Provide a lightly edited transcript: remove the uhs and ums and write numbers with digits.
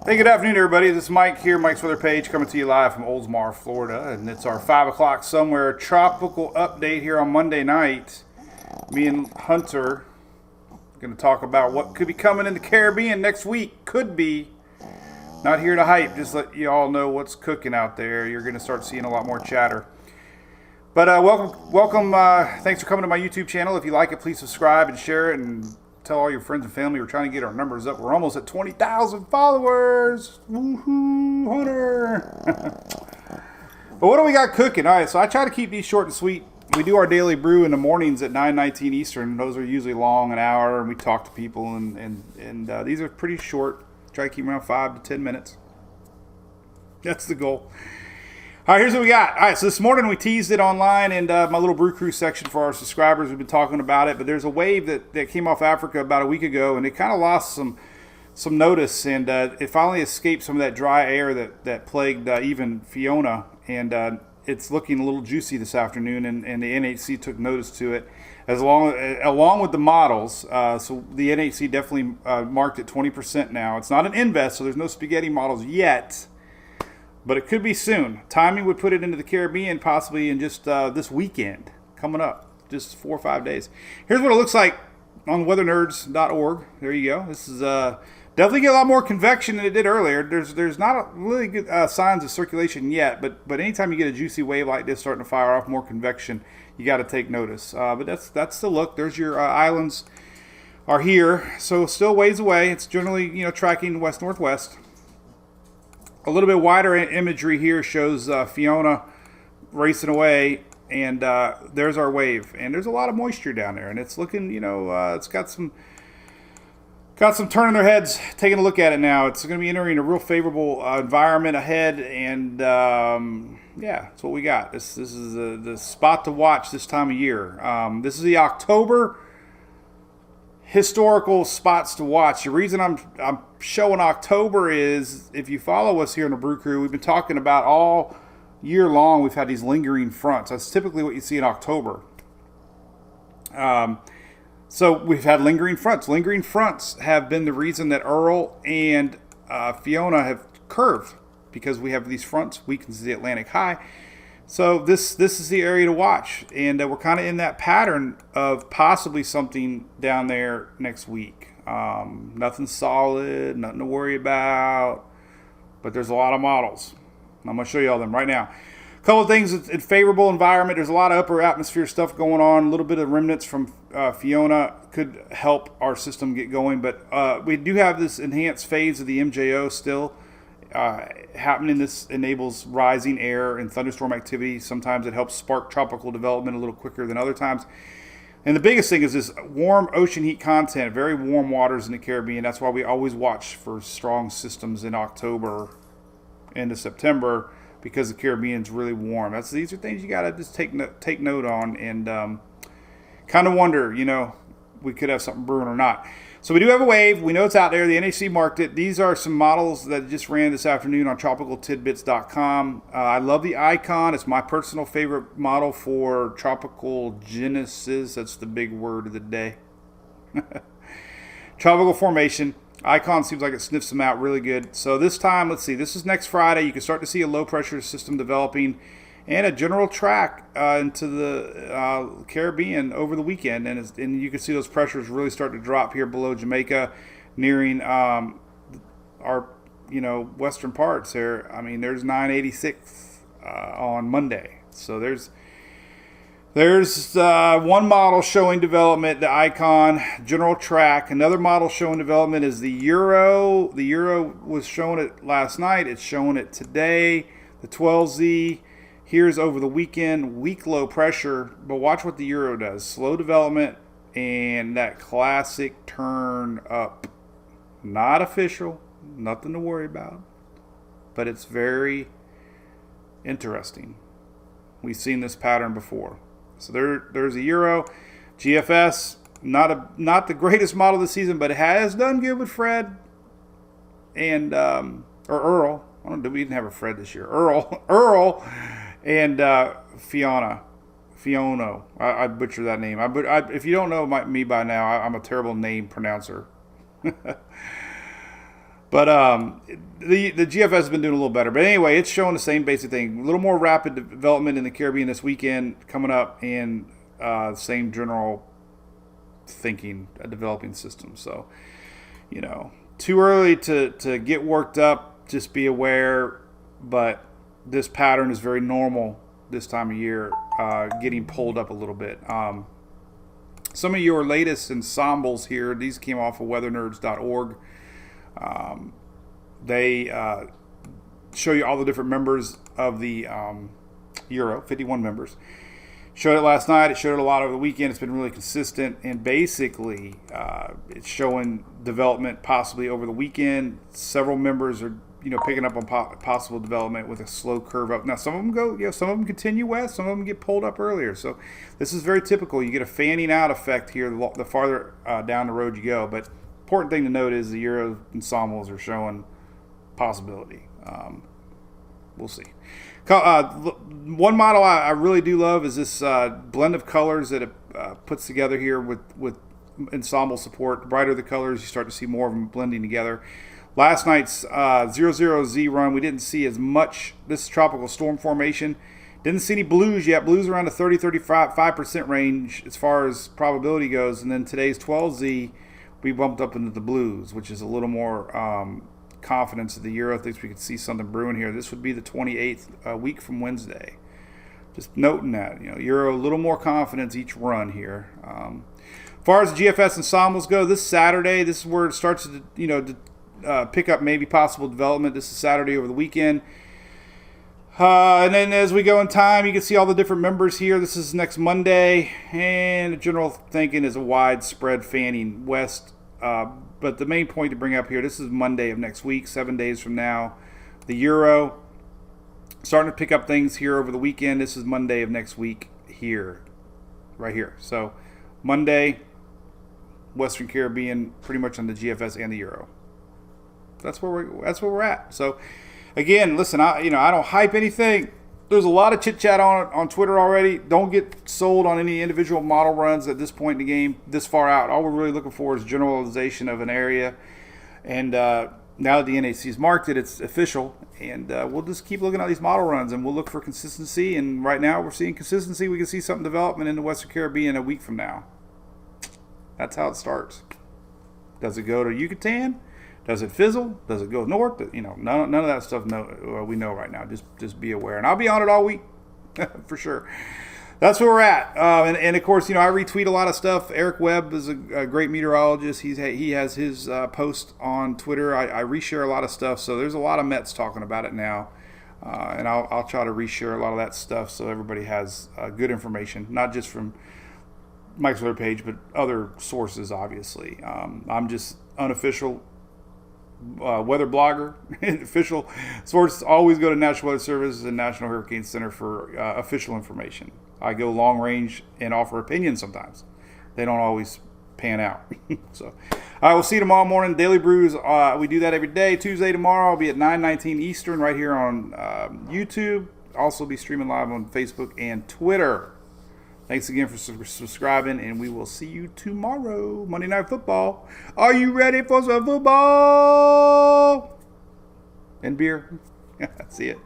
Hey, good afternoon, everybody. This is Mike here, Mike's Weather Page, coming to you live from Oldsmar, Florida. And it's our 5 o'clock somewhere tropical update here on Monday night. Me and Hunter are going to talk about what could be coming in the Caribbean next week. Could be. Not here to hype, just let you all know what's cooking out there. You're going to start seeing a lot more chatter. But welcome. Thanks for coming to my YouTube channel. If you like it, please subscribe and share it and tell all your friends and family. We're trying to get our numbers up. We're almost at 20,000 followers. Woohoo, Hunter. But what do we got cooking? All right, so I try to keep these short and sweet. We do our daily brew in the mornings at 9:19 Eastern. Those are usually long, an hour, and we talk to people. And these are pretty short. Try to keep them around 5 to 10 minutes. That's the goal. All right, here's what we got. All right, so this morning we teased it online in my little brew crew section for our subscribers. We've been talking about it, but there's a wave that came off Africa about a week ago, and it kind of lost some notice, and it finally escaped some of that dry air that plagued even Fiona, and it's looking a little juicy this afternoon, and the NHC took notice to it, along with the models. So the NHC definitely marked it 20% now. It's not an invest, so there's no spaghetti models yet. But it could be soon. Timing would put it into the Caribbean possibly in just this weekend coming up, just 4 or 5 days. Here's what it looks like on weathernerds.org. There you go. This is definitely get a lot more convection than it did earlier. There's not really good signs of circulation yet, but anytime you get a juicy wave like this starting to fire off more convection, you got to take notice. But that's the look. There's your islands are here, so still ways away. It's generally tracking west-northwest. A little bit wider imagery here shows Fiona racing away, and there's our wave. And there's a lot of moisture down there, and it's looking, it's got some turning their heads, taking a look at it now. It's going to be entering a real favorable environment ahead, and yeah, that's what we got. This is the spot to watch this time of year. This is the October historical spots to watch. The reason I'm showing October is, if you follow us here in the Brew Crew, we've been talking about all year long, we've had these lingering fronts. That's typically what you see in October. So we've had lingering fronts. Lingering fronts have been the reason that Earl and Fiona have curved, because we have these fronts weakens the Atlantic high. So this is the area to watch, and we're kind of in that pattern of possibly something down there next week. Nothing solid, nothing to worry about, but there's a lot of models. I'm going to show you all them right now. A couple of things in favorable environment. There's a lot of upper atmosphere stuff going on. A little bit of remnants from Fiona could help our system get going, but we do have this enhanced phase of the MJO still happening. This enables rising air and thunderstorm activity. Sometimes it helps spark tropical development a little quicker than other times. And the biggest thing is this warm ocean heat content, very warm waters in the Caribbean. That's why we always watch for strong systems in October into September, because the Caribbean's really warm. These are things you got to just take note on, and kind of wonder, we could have something brewing or not. So we do have a wave. We know it's out there. The NHC marked it. These are some models that just ran this afternoon on tropicaltidbits.com. I love the icon. It's my personal favorite model for tropical genesis. That's the big word of the day. Tropical formation. Icon seems like it sniffs them out really good. So this time, let's see. This is next Friday. You can start to see a low pressure system developing and a general track into the Caribbean over the weekend, and you can see those pressures really start to drop here below Jamaica, nearing our western parts there. I mean, there's 986 on Monday, so there's one model showing development, the Icon general track. Another model showing development is the Euro. The Euro was showing it last night. It's showing it today. The 12Z. Here's over the weekend, weak low pressure, but watch what the Euro does. Slow development and that classic turn up. Not official, nothing to worry about, but it's very interesting. We've seen this pattern before. So there's a Euro. GFS, not the greatest model this season, but it has done good with Fred and or Earl. I don't know, we didn't have a Fred this year. Earl. And Fiona. I butcher that name. If you don't know me by now, I'm a terrible name pronouncer. But But the GFS has been doing a little better. But anyway, it's showing the same basic thing. A little more rapid development in the Caribbean this weekend coming up, and same general thinking, a developing system. So, too early to get worked up. Just be aware. But this pattern is very normal this time of year, getting pulled up a little bit. Some of your latest ensembles here, these came off of weathernerds.org. They show you all the different members of the Euro, 51 members. Showed it last night. It showed it a lot over the weekend. It's been really consistent, and basically it's showing development possibly over the weekend. Several members are picking up on possible development with a slow curve up. Now some of them some of them continue west. Some of them get pulled up earlier. So this is very typical. You get a fanning out effect here the farther down the road you go. But important thing to note is the Euro ensembles are showing possibility. We'll see. One model I really do love is this blend of colors that it puts together here with ensemble support. The brighter the colors, you start to see more of them blending together. Last night's 00Z run, we didn't see as much. This is tropical storm formation. Didn't see any blues yet. Blues around the 30-35% range as far as probability goes. And then today's 12Z, we bumped up into the blues, which is a little more confidence that the Euro thinks we could see something brewing here. This would be the 28th week from Wednesday. Just noting that, Euro a little more confidence each run here. As far as the GFS ensembles go, this Saturday, this is where it starts to pick up maybe possible development. This is Saturday over the weekend. And then as we go in time, you can see all the different members here. This is next Monday, and the general thinking is a widespread fanning west. But the main point to bring up here, this is Monday of next week, 7 days from now. The Euro starting to pick up things here over the weekend. This is Monday of next week here, right here. So Monday, Western Caribbean, pretty much on the GFS and the Euro. That's where we're at. So again, listen, I don't hype anything. There's a lot of chit chat on Twitter already. Don't get sold on any individual model runs at this point in the game, this far out. All we're really looking for is generalization of an area. And now that the NAC's marked it, it's official. And we'll just keep looking at these model runs, and we'll look for consistency. And right now we're seeing consistency. We can see something development in the Western Caribbean a week from now. That's how it starts. Does it go to Yucatan? Does it fizzle? Does it go north? None of that stuff we know right now. Just be aware. And I'll be on it all week for sure. That's where we're at. And of course, I retweet a lot of stuff. Eric Webb is a great meteorologist. He has his post on Twitter. I reshare a lot of stuff. So there's a lot of Mets talking about it now. And I'll try to reshare a lot of that stuff so everybody has good information, not just from Mike's Twitter page, but other sources, obviously. I'm just unofficial weather blogger. Official sources always go to National Weather Service and National Hurricane Center for official information. I go long range and offer opinions sometimes. They don't always pan out. So I will see you tomorrow morning. Daily Brews, we do that every day. Tuesday tomorrow I'll be at 9:19 Eastern right here on YouTube. Also be streaming live on Facebook and Twitter. Thanks again for subscribing, and we will see you tomorrow. Monday Night Football. Are you ready for some football? And beer. See it.